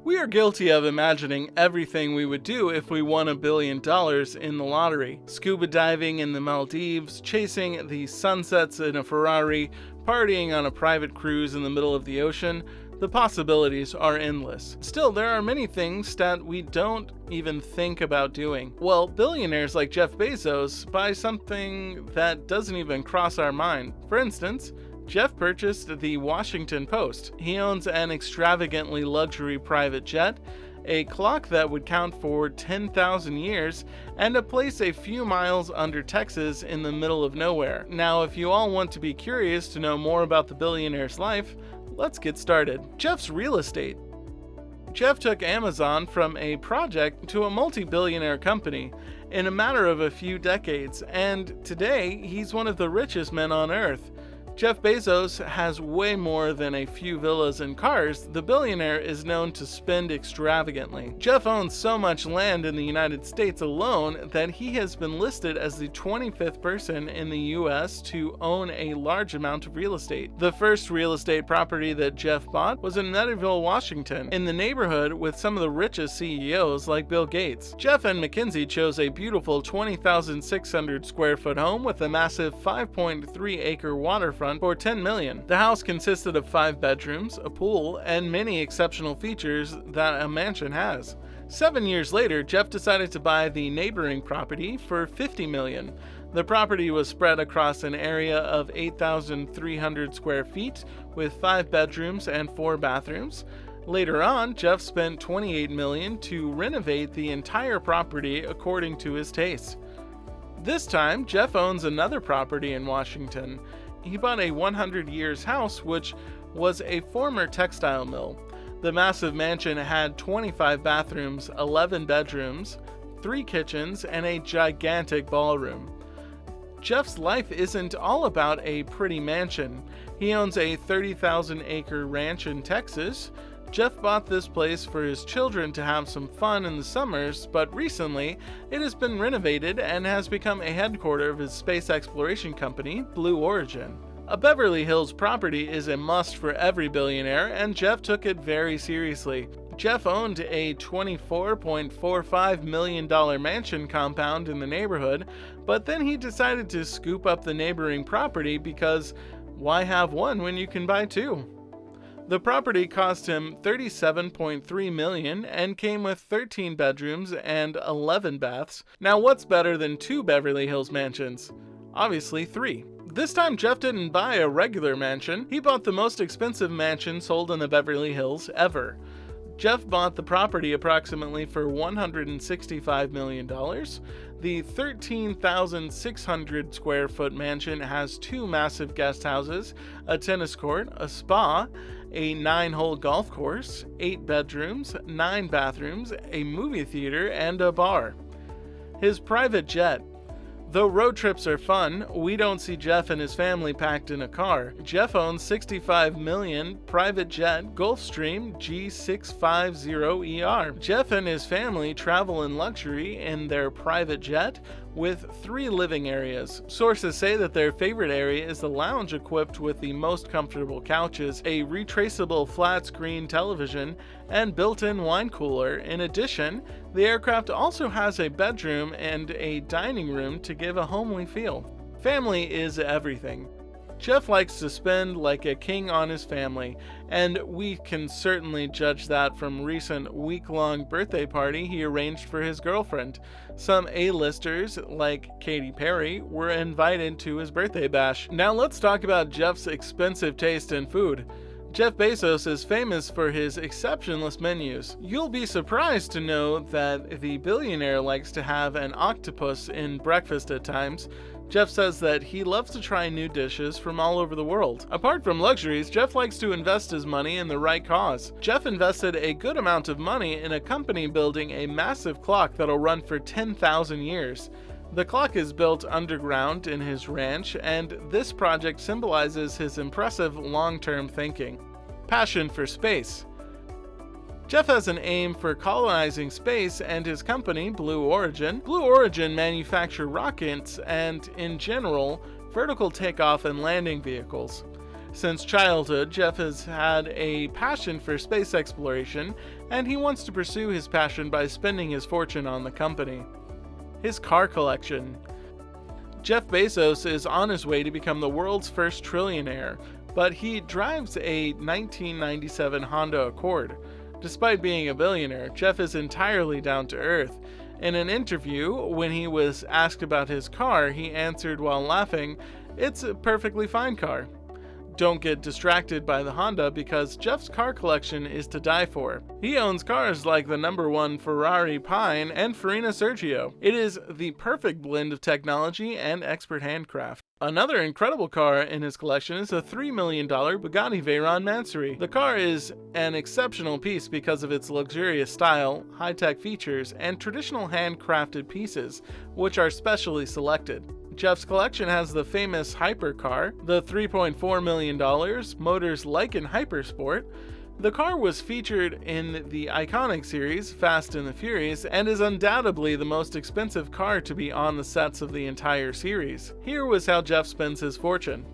We are guilty of imagining everything we would do if we won $1 billion in the lottery. Scuba diving in the Maldives, chasing the sunsets in a Ferrari, partying on a private cruise in the middle of the ocean. The possibilities are endless. Still, there are many things that we don't even think about doing. Well, billionaires like Jeff Bezos buy something that doesn't even cross our mind. For instance, Jeff purchased the Washington Post. He owns an extravagantly luxury private jet, a clock that would count for 10,000 years, and a place a few miles under Texas in the middle of nowhere. Now, if you all want to be curious to know more about the billionaire's life, let's get started. Jeff's real estate. Jeff took Amazon from a project to a multi-billionaire company in a matter of a few decades, and today he's one of the richest men on earth. Jeff Bezos has way more than a few villas and cars. The billionaire is known to spend extravagantly. Jeff owns so much land in the United States alone that he has been listed as the 25th person in the US to own a large amount of real estate. The first real estate property that Jeff bought was in Maldives, Washington, in the neighborhood with some of the richest CEOs like Bill Gates. Jeff and McKinsey chose a beautiful 20,600 square foot home with a massive 5.3 acre waterfront for $10 million. The house consisted of 5 bedrooms, a pool, and many exceptional features that a mansion has. 7 years later, Jeff decided to buy the neighboring property for $50 million. The property was spread across an area of 8,300 square feet with 5 bedrooms and 4 bathrooms. Later on, Jeff spent $28 million to renovate the entire property according to his taste. This time, Jeff owns another property in Washington. He bought a 100 years house, which was a former textile mill. The massive mansion had 25 bathrooms, 11 bedrooms, 3 kitchens, and a gigantic ballroom. Jeff's life isn't all about a pretty mansion. He owns a 30,000 acre ranch in Texas. Jeff bought this place for his children to have some fun in the summers, but recently it has been renovated and has become a headquarters of his space exploration company, Blue Origin. A Beverly Hills property is a must for every billionaire, and Jeff took it very seriously. Jeff owned a $24.45 million mansion compound in the neighborhood, but then he decided to scoop up the neighboring property because why have one when you can buy 2? The property cost him $37.3 million and came with 13 bedrooms and 11 baths. Now what's better than 2 Beverly Hills mansions? Obviously 3. This time Jeff didn't buy a regular mansion, he bought the most expensive mansion sold in the Beverly Hills ever. Jeff bought the property approximately for $165 million. The 13,600 square foot mansion has 2 massive guest houses, a tennis court, a spa, a 9-hole golf course, 8 bedrooms, 9 bathrooms, a movie theater, and a bar. His private jet. Though road trips are fun, we don't see Jeff and his family packed in a car. Jeff owns $65 million private jet Gulfstream G650ER. Jeff and his family travel in luxury in their private jet with 3 living areas. Sources say that their favorite area is the lounge equipped with the most comfortable couches, a retraceable flat-screen television, and built-in wine cooler. In addition, the aircraft also has a bedroom and a dining room to give a homely feel. Family is everything. Jeff likes to spend like a king on his family, and we can certainly judge that from recent week-long birthday party he arranged for his girlfriend. Some A-listers, like Katy Perry, were invited to his birthday bash. Now let's talk about Jeff's expensive taste in food. Jeff Bezos is famous for his exceptionless menus. You'll be surprised to know that the billionaire likes to have an octopus in breakfast at times. Jeff says that he loves to try new dishes from all over the world. Apart from luxuries, Jeff likes to invest his money in the right cause. Jeff invested a good amount of money in a company building a massive clock that'll run for 10,000 years. The clock is built underground in his ranch, and this project symbolizes his impressive long-term thinking. Passion for space. Jeff has an aim for colonizing space, and his company, Blue Origin manufacture rockets and, in general, vertical takeoff and landing vehicles. Since childhood, Jeff has had a passion for space exploration, and he wants to pursue his passion by spending his fortune on the company. His car collection. Jeff Bezos is on his way to become the world's first trillionaire, but he drives a 1997 Honda Accord. Despite being a billionaire, Jeff is entirely down to earth. In an interview, when he was asked about his car, he answered while laughing, "It's a perfectly fine car." Don't get distracted by the Honda because Jeff's car collection is to die for. He owns cars like the #1 Ferrari Pine and Farina Sergio. It is the perfect blend of technology and expert handcraft. Another incredible car in his collection is a $3 million Bugatti Veyron Mansory. The car is an exceptional piece because of its luxurious style, high-tech features, and traditional handcrafted pieces, which are specially selected. Jeff's collection has the famous hypercar, the $3.4 million, motors like in Hypersport. The car was featured in the iconic series Fast and the Furious and is undoubtedly the most expensive car to be on the sets of the entire series. Here was how Jeff spends his fortune.